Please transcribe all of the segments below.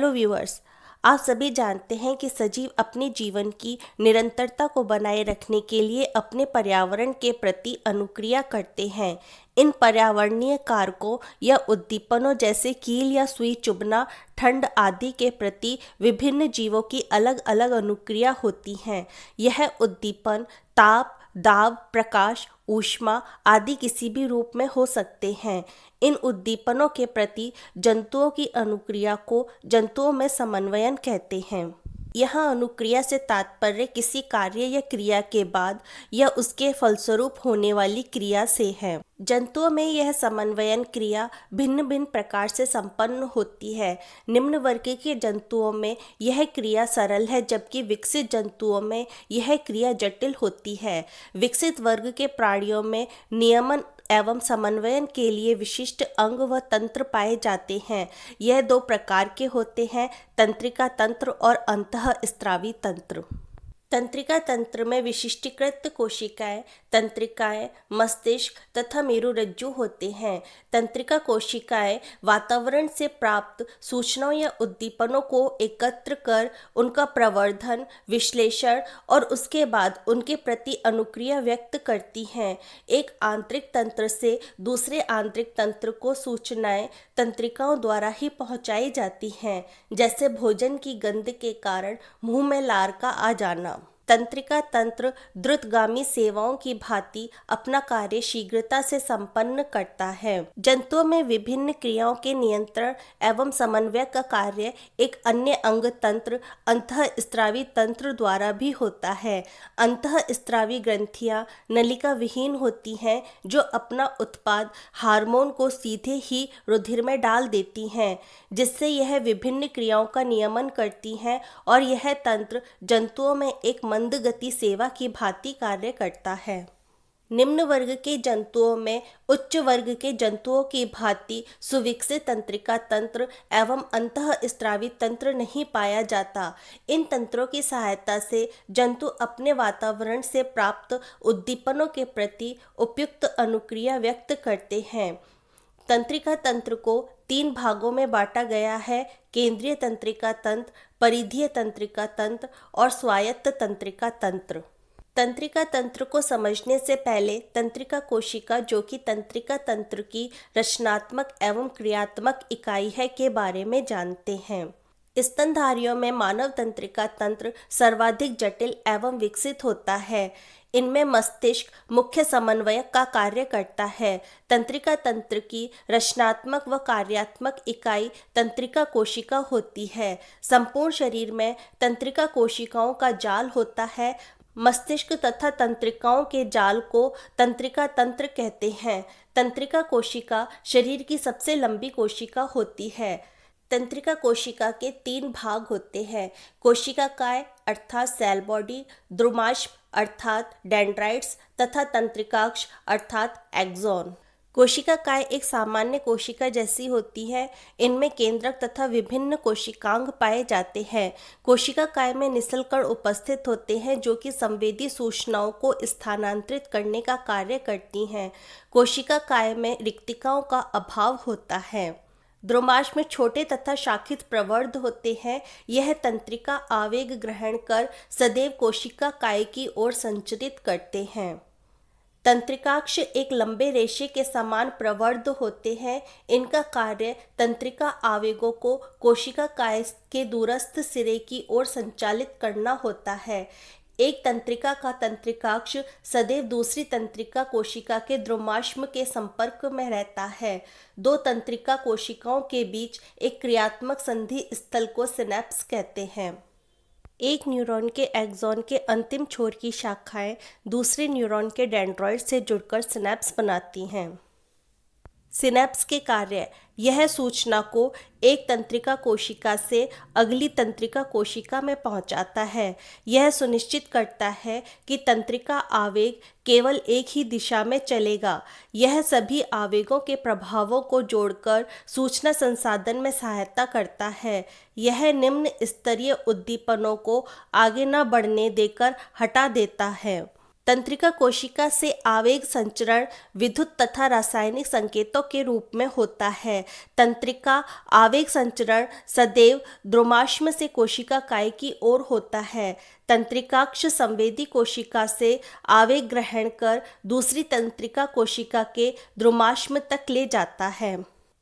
Hello viewers, आप सभी जानते हैं कि सजीव अपने जीवन की निरंतरता को बनाए रखने के लिए अपने पर्यावरण के प्रति अनुक्रिया करते हैं। इन पर्यावरणीय कारकों या उद्दीपनों जैसे कील या सुई चुभना, ठंड आदि के प्रति विभिन्न जीवों की अलग अलग अनुक्रिया होती हैं। यह उद्दीपन ताप, दाब, प्रकाश, ऊष्मा आदि किसी भी रूप में हो सकते हैं। इन उद्दीपनों के प्रति जंतुओं की अनुक्रिया को जंतुओं में समन्वयन कहते हैं। यहाँ अनुक्रिया से तात्पर्य किसी कार्य या क्रिया के बाद या उसके फलस्वरूप होने वाली क्रिया से है। जंतुओं में यह समन्वयन क्रिया भिन्न भिन्न प्रकार से संपन्न होती है। निम्न वर्ग के जंतुओं में यह क्रिया सरल है, जबकि विकसित जंतुओं में यह क्रिया जटिल होती है। विकसित वर्ग के प्राणियों में नियमन एवं समन्वयन के लिए विशिष्ट अंग व तंत्र पाए जाते हैं। यह दो प्रकार के होते हैं, तंत्रिका तंत्र और अंतःस्रावी तंत्र। तंत्रिका तंत्र में विशिष्टीकृत कोशिकाएं, तंत्रिकाएं, मस्तिष्क तथा मेरुरज्जु होते हैं। तंत्रिका कोशिकाएं वातावरण से प्राप्त सूचनाओं या उद्दीपनों को एकत्र कर उनका प्रवर्धन, विश्लेषण और उसके बाद उनके प्रति अनुक्रिया व्यक्त करती हैं। एक आंतरिक तंत्र से दूसरे आंतरिक तंत्र को सूचनाएं तंत्रिकाओं द्वारा ही पहुंचाई जाती हैं, जैसे भोजन की गंध के कारण मुंह में लार का आ जाना। तंत्रिका तंत्र द्रुतगामी सेवाओं की भांति अपना कार्य शीघ्रता से संपन्न करता है। जंतुओं में विभिन्न क्रियाओं के नियंत्रण एवं समन्वय का कार्य एक अन्य अंग तंत्र अंतःस्रावी तंत्र द्वारा भी होता है। अंतःस्रावी ग्रंथियां नलिका विहीन होती हैं, जो अपना उत्पाद हार्मोन को सीधे ही रुधिर में डाल देती हैं, जिससे यह विभिन्न क्रियाओं का नियमन करती हैं और यह तंत्र जंतुओं में एक मंद गति सेवा की भांति कार्य करता है। निम्न वर्ग के जंतुओं में उच्च वर्ग के जंतुओं की भांति सुविकसित तंत्रिका तंत्र एवं अंतःस्रावी तंत्र नहीं पाया जाता। इन तंत्रों की सहायता से जंतु अपने वातावरण से प्राप्त उद्दीपनों के प्रति उपयुक्त अनुक्रिया व्यक्त करते हैं। तंत्रिका तंत्र को 3 भागों में बांटा गया है: केंद्रीय तंत्रिका तंत्र, परिधीय तंत्रिका तंत्र और स्वायत्त तंत्रिका तंत्र। तंत्रिका तंत्र को समझने से पहले तंत्रिका कोशिका, जो कि तंत्रिका तंत्र की रचनात्मक एवं क्रियात्मक इकाई है, के बारे में जानते हैं। स्तनधारियों में मानव तंत्रिका तंत्र सर्वाधिक जटिल एवं विकसित होता है। इनमें मस्तिष्क मुख्य समन्वयक का कार्य करता है। तंत्रिका तंत्र की रचनात्मक व कार्यात्मक इकाई तंत्रिका कोशिका होती है। संपूर्ण शरीर में तंत्रिका कोशिकाओं का जाल होता है। मस्तिष्क तथा तंत्रिकाओं के जाल को तंत्रिका तंत्र कहते हैं। तंत्रिका कोशिका शरीर की सबसे लंबी कोशिका होती है। तंत्रिका कोशिका के 3 भाग होते हैं: कोशिकाकाय अर्थात सेल बॉडी, द्रुमाश्म अर्थात डेंड्राइट्स तथा तंत्रिकाक्ष अर्थात एक्सॉन। कोशिकाकाय एक सामान्य कोशिका जैसी होती है। इनमें केंद्रक तथा विभिन्न कोशिकांग पाए जाते हैं। कोशिकाकाय में निसलकण उपस्थित होते हैं, जो कि संवेदी सूचनाओं को स्थानांतरित करने का कार्य करती हैं। कोशिकाकाय में रिक्तिकाओं का अभाव होता है। द्रुमाश्म में छोटे तथा शाखित प्रवर्ध होते हैं। यह तंत्रिका आवेग ग्रहण कर सदैव कोशिकाकाय की ओर संचरित करते हैं। तंत्रिकाक्ष एक लंबे रेशे के समान प्रवर्ध होते हैं। इनका कार्य तंत्रिका आवेगों को कोशिकाकाय के दूरस्थ सिरे की ओर संचालित करना होता है। एक तंत्रिका का तंत्रिकाक्ष सदैव दूसरी तंत्रिका कोशिका के द्रुमाश्म के संपर्क में रहता है। 2 तंत्रिका कोशिकाओं के बीच एक क्रियात्मक संधि स्थल को सिनेप्स कहते हैं। एक न्यूरॉन के एक्सॉन के अंतिम छोर की शाखाएं दूसरे न्यूरॉन के डेंड्रॉइड से जुड़कर सिनेप्स बनाती हैं। सिनेप्स के कार्य: यह सूचना को एक तंत्रिका कोशिका से अगली तंत्रिका कोशिका में पहुंचाता है। यह सुनिश्चित करता है कि तंत्रिका आवेग केवल एक ही दिशा में चलेगा। यह सभी आवेगों के प्रभावों को जोड़कर सूचना संसाधन में सहायता करता है। यह निम्न स्तरीय उद्दीपनों को आगे न बढ़ने देकर हटा देता है। तंत्रिका कोशिका से आवेग संचरण विद्युत तथा रासायनिक संकेतों के रूप में होता है। तंत्रिका आवेग संचरण सदैव द्रुमाश्म से कोशिका काय की ओर होता है। तंत्रिकाक्ष संवेदी कोशिका से आवेग ग्रहण कर दूसरी तंत्रिका कोशिका के द्रुमाश्म तक ले जाता है।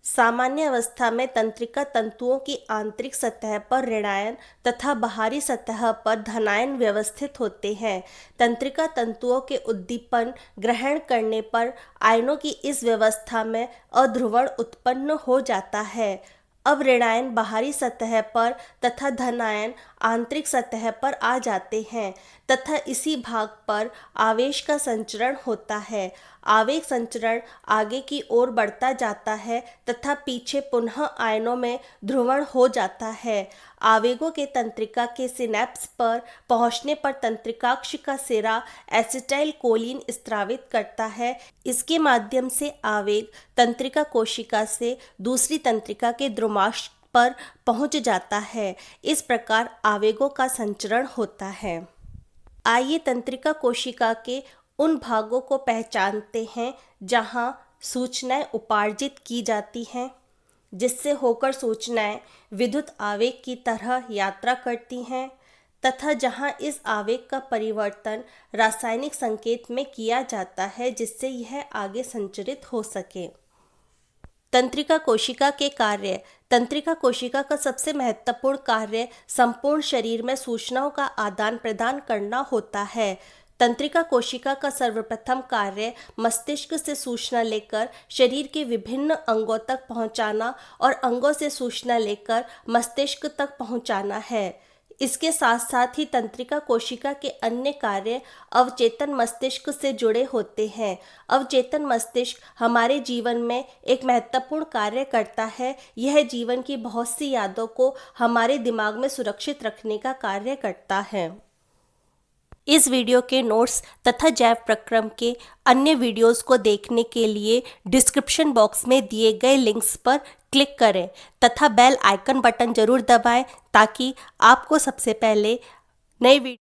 सामान्य अवस्था में तंत्रिका तंतुओं की आंतरिक सतह पर ऋणायन तथा बाहरी सतह पर धनायन व्यवस्थित होते हैं। तंत्रिका तंतुओं के उद्दीपन ग्रहण करने पर आयनों की इस व्यवस्था में अध्रुवण उत्पन्न हो जाता है। अब ऋणायन बाहरी सतह पर तथा धनायन आंतरिक सतह पर आ जाते हैं तथा इसी भाग पर आवेश का संचरण होता है। आवेग संचरण आगे की ओर बढ़ता जाता है तथा पीछे पुनः आयनों में ध्रुवण हो जाता है। आवेगों के तंत्रिका के सिनेप्स पर पहुंचने पर तंत्रिकाक्ष का सिरा एसिटाइल कोलिन स्रावित करता है। इसके माध्यम से आवेग तंत्रिका कोशिका से दूसरी तंत्रिका के द्रुमाश्म पर पहुंच जाता है। इस प्रकार आवेगों का संचरण होता है। आइए तंत्रिका कोशिका के उन भागों को पहचानते हैं जहां सूचनाएं उपार्जित की जाती हैं, जिससे होकर सूचनाएं विद्युत आवेग की तरह यात्रा करती हैं तथा जहां इस आवेग का परिवर्तन रासायनिक संकेत में किया जाता है जिससे यह आगे संचरित हो सके। तंत्रिका कोशिका के कार्य। तंत्रिका कोशिका का सबसे महत्वपूर्ण कार्य संपूर्ण शरीर में सूचनाओं का आदान प्रदान करना होता है। तंत्रिका कोशिका का सर्वप्रथम कार्य मस्तिष्क से सूचना लेकर शरीर के विभिन्न अंगों तक पहुंचाना और अंगों से सूचना लेकर मस्तिष्क तक पहुंचाना है। इसके साथ साथ ही तंत्रिका कोशिका के अन्य कार्य अवचेतन मस्तिष्क से जुड़े होते हैं। अवचेतन मस्तिष्क हमारे जीवन में एक महत्वपूर्ण कार्य करता है। यह जीवन की बहुत सी यादों को हमारे दिमाग में सुरक्षित रखने का कार्य करता है। इस वीडियो के नोट्स तथा जैव प्रक्रम के अन्य वीडियोस को देखने के लिए डिस्क्रिप्शन बॉक्स में दिए गए लिंक्स पर क्लिक करें तथा बेल आइकन बटन जरूर दबाएं ताकि आपको सबसे पहले नई वीडियो